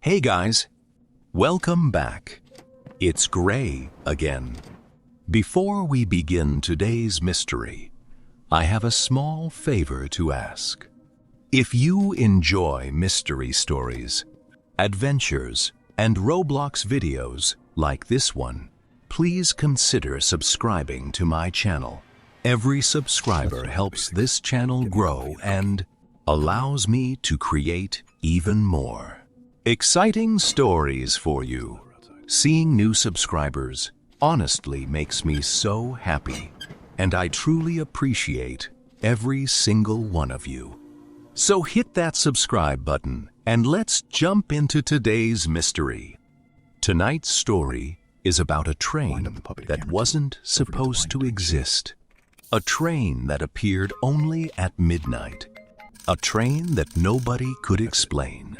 Hey guys, welcome back. It's Gray again. Before we begin today's mystery, I have a small favor to ask. If you enjoy mystery stories, adventures, and Roblox videos like this one, please consider subscribing to my channel. Every subscriber helps this channel grow and allows me to create even more exciting stories for you. Seeing new subscribers honestly makes me so happy, and I truly appreciate every single one of you. So hit that subscribe button and let's jump into today's mystery. Tonight's story is about a train that wasn't supposed to exist. A train that appeared only at midnight. A train that nobody could explain,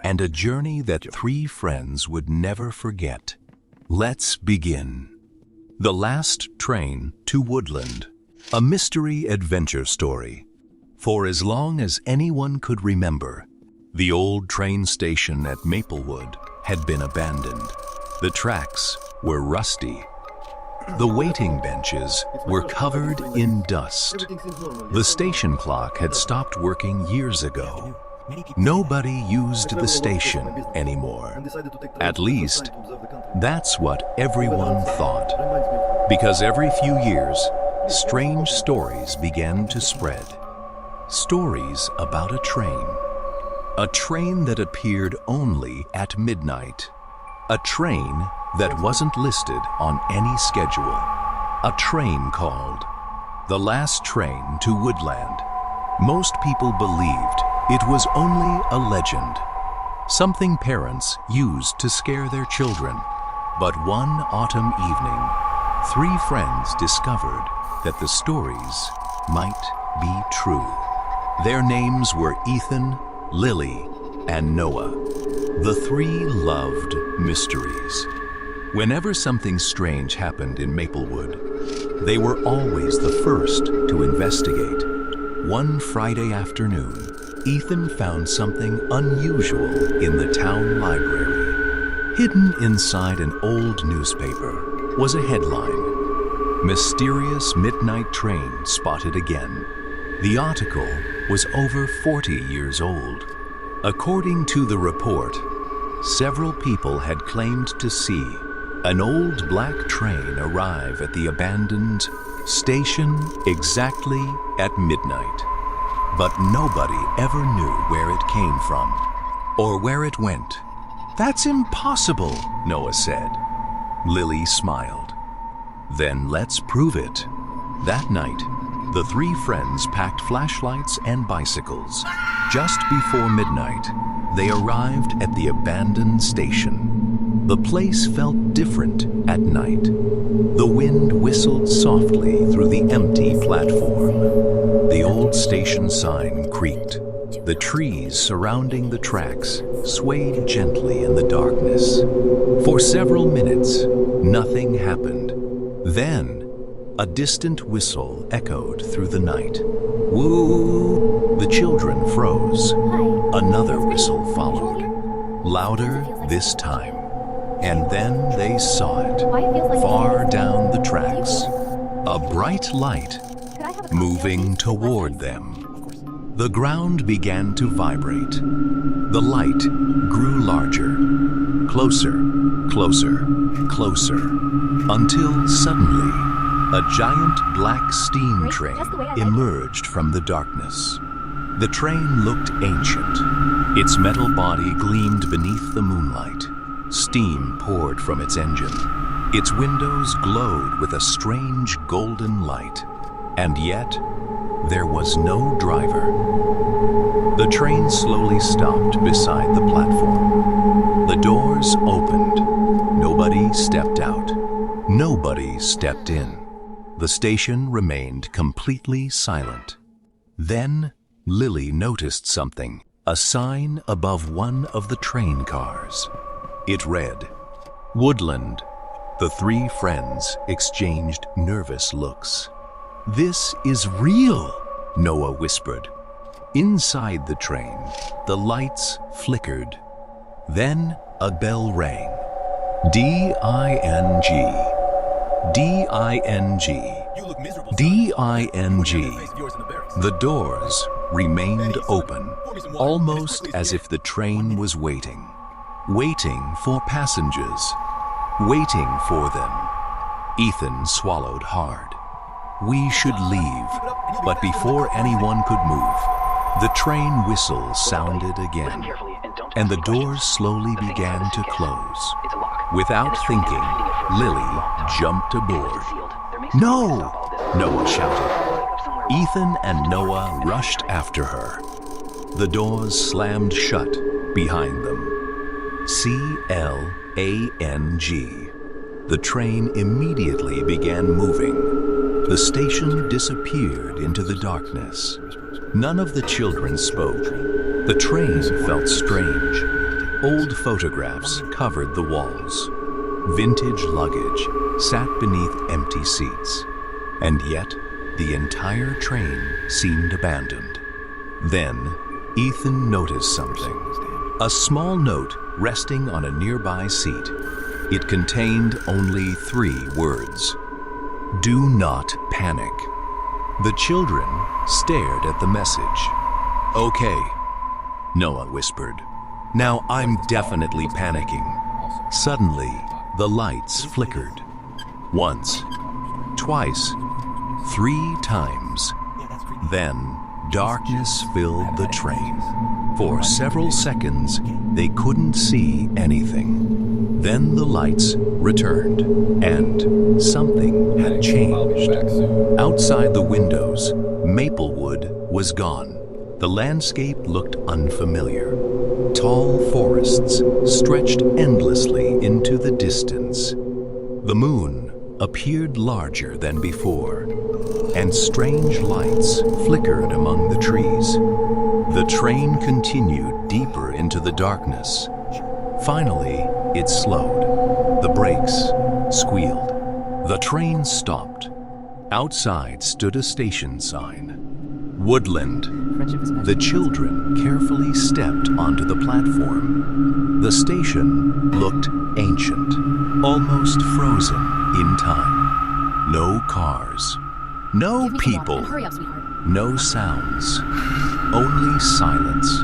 and a journey that three friends would never forget. Let's begin. The Last Train to Woodland, a mystery adventure story. For as long as anyone could remember, the old train station at Maplewood had been abandoned. The tracks were rusty. The waiting benches were covered in dust. The station clock had stopped working years ago. Nobody used the station anymore. At least, that's what everyone thought. Because every few years, strange stories began to spread. Stories about a train. A train that appeared only at midnight. A train that wasn't listed on any schedule. A train called The Last Train to Woodland. Most people believed it was only a legend, something parents used to scare their children. But one autumn evening, three friends discovered that the stories might be true. Their names were Ethan, Lily, and Noah. The three loved mysteries. Whenever something strange happened in Maplewood, they were always the first to investigate. One Friday afternoon, Ethan found something unusual in the town library. Hidden inside an old newspaper was a headline: "Mysterious Midnight Train Spotted Again." The article was over 40 years old. According to the report, several people had claimed to see an old black train arrive at the abandoned station exactly at midnight. But nobody ever knew where it came from or where it went. "That's impossible," Noah said. Lily smiled. "Then let's prove it." That night, the three friends packed flashlights and bicycles. Just before midnight, they arrived at the abandoned station. The place felt different at night. The wind whistled softly through the empty platform. The old station sign creaked. The trees surrounding the tracks swayed gently in the darkness. For several minutes, nothing happened. Then, a distant whistle echoed through the night. Woo! The children froze. Another whistle followed, louder this time. And then they saw it, far down the tracks. A bright light moving toward them. The ground began to vibrate. The light grew larger, closer, closer, closer, until suddenly, a giant black steam train emerged from the darkness. The train looked ancient. Its metal body gleamed beneath the moonlight. Steam poured from its engine. Its windows glowed with a strange golden light. And yet, there was no driver. The train slowly stopped beside the platform. The doors opened. Nobody stepped out. Nobody stepped in. The station remained completely silent. Then, Lily noticed something, a sign above one of the train cars. It read, "Woodland." The three friends exchanged nervous looks. "This is real," Noah whispered. Inside the train, the lights flickered. Then a bell rang. D-I-N-G. D-I-N-G. D-I-N-G. The doors remained open, almost as if the train was waiting for passengers, waiting for them. Ethan swallowed hard. We should leave, but before anyone could move, the train whistle sounded again, and the doors slowly began to close. Without thinking, Lily jumped aboard. "No!" Noah shouted. Ethan and Noah rushed after her. The doors slammed shut behind them. C-L-A-N-G. The train immediately began moving. The station disappeared into the darkness. None of the children spoke. The train felt strange. Old photographs covered the walls. Vintage luggage sat beneath empty seats. And yet, the entire train seemed abandoned. Then, Ethan noticed something. A small note resting on a nearby seat. It contained only 3 words. "Do not panic." The children stared at the message. "Okay," Noah whispered. "Now I'm definitely panicking." Suddenly, the lights flickered. Once, twice, 3 times. Then, darkness filled the train. For several seconds, they couldn't see anything. Then the lights returned, and something had changed. Outside the windows, Maplewood was gone. The landscape looked unfamiliar. Tall forests stretched endlessly into the distance. The moon appeared larger than before, and strange lights flickered among the trees. The train continued deeper into the darkness. Finally, it slowed. The brakes squealed. The train stopped. Outside stood a station sign. Woodland. The children carefully stepped onto the platform. The station looked ancient, almost frozen in time. No cars, no people, no sounds, only silence.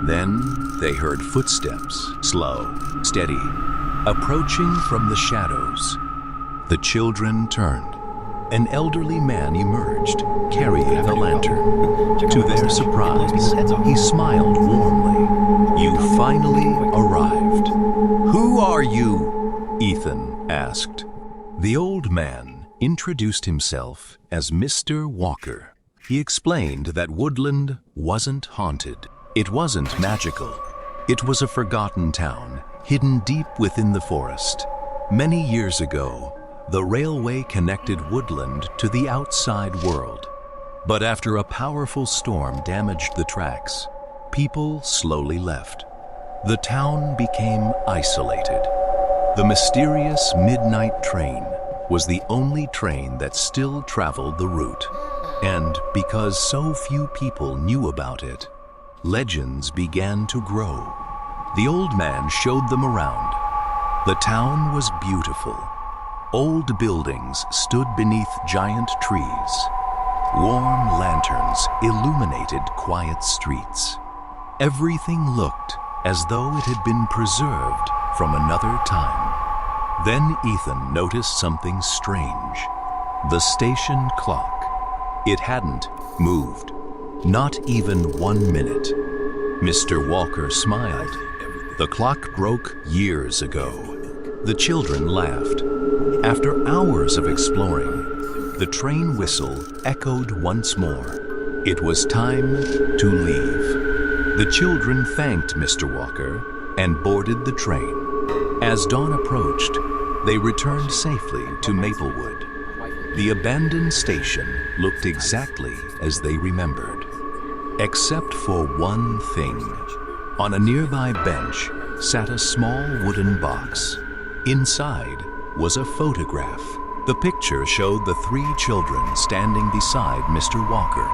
Then they heard footsteps, slow, steady, approaching from the shadows. The children turned. An elderly man emerged, carrying a lantern. To their surprise, he smiled warmly. "You finally arrived." "Who are you?" Ethan asked. The old man introduced himself as Mr. Walker. He explained that Woodland wasn't haunted. It wasn't magical. It was a forgotten town, hidden deep within the forest. Many years ago, the railway connected Woodland to the outside world. But after a powerful storm damaged the tracks, people slowly left. The town became isolated. The mysterious midnight train was the only train that still traveled the route. And because so few people knew about it, legends began to grow. The old man showed them around. The town was beautiful. Old buildings stood beneath giant trees. Warm lanterns illuminated quiet streets. Everything looked as though it had been preserved from another time. Then Ethan noticed something strange. The station clock. It hadn't moved. Not even 1 minute. Mr. Walker smiled. The clock broke years ago. The children laughed. After hours of exploring, the train whistle echoed once more. It was time to leave. The children thanked Mr. Walker and boarded the train. As dawn approached, they returned safely to Maplewood. The abandoned station looked exactly as they remembered. Except for one thing. On a nearby bench sat a small wooden box. Inside was a photograph. The picture showed the 3 children standing beside Mr. Walker.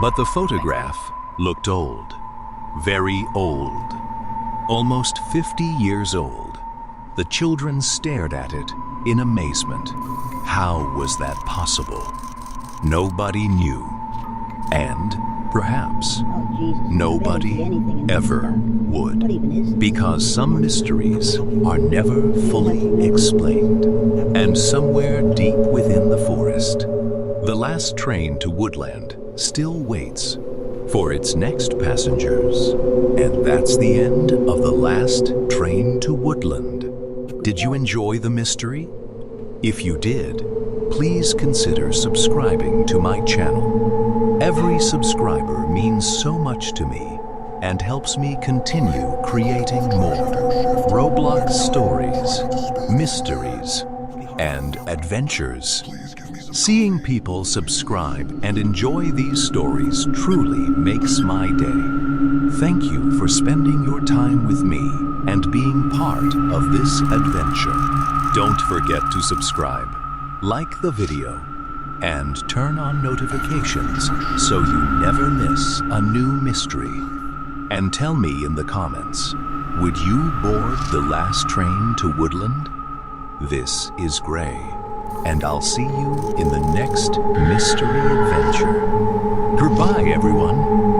But the photograph looked old, very old. Almost 50 years old, the children stared at it in amazement. How was that possible? Nobody knew. And perhaps nobody ever would. Because some mysteries are never fully explained. And somewhere deep within the forest, the last train to Woodland still waits for its next passengers. And that's the end of the last train to Woodland. Did you enjoy the mystery? If you did, please consider subscribing to my channel. Every subscriber means so much to me and helps me continue creating more Roblox stories, mysteries, and adventures. Seeing people subscribe and enjoy these stories truly makes my day. Thank you for spending your time with me and being part of this adventure. Don't forget to subscribe, like the video, and turn on notifications so you never miss a new mystery. And tell me in the comments, would you board the last train to Woodland? This is Gray, and I'll see you in the next mystery adventure. Goodbye, everyone.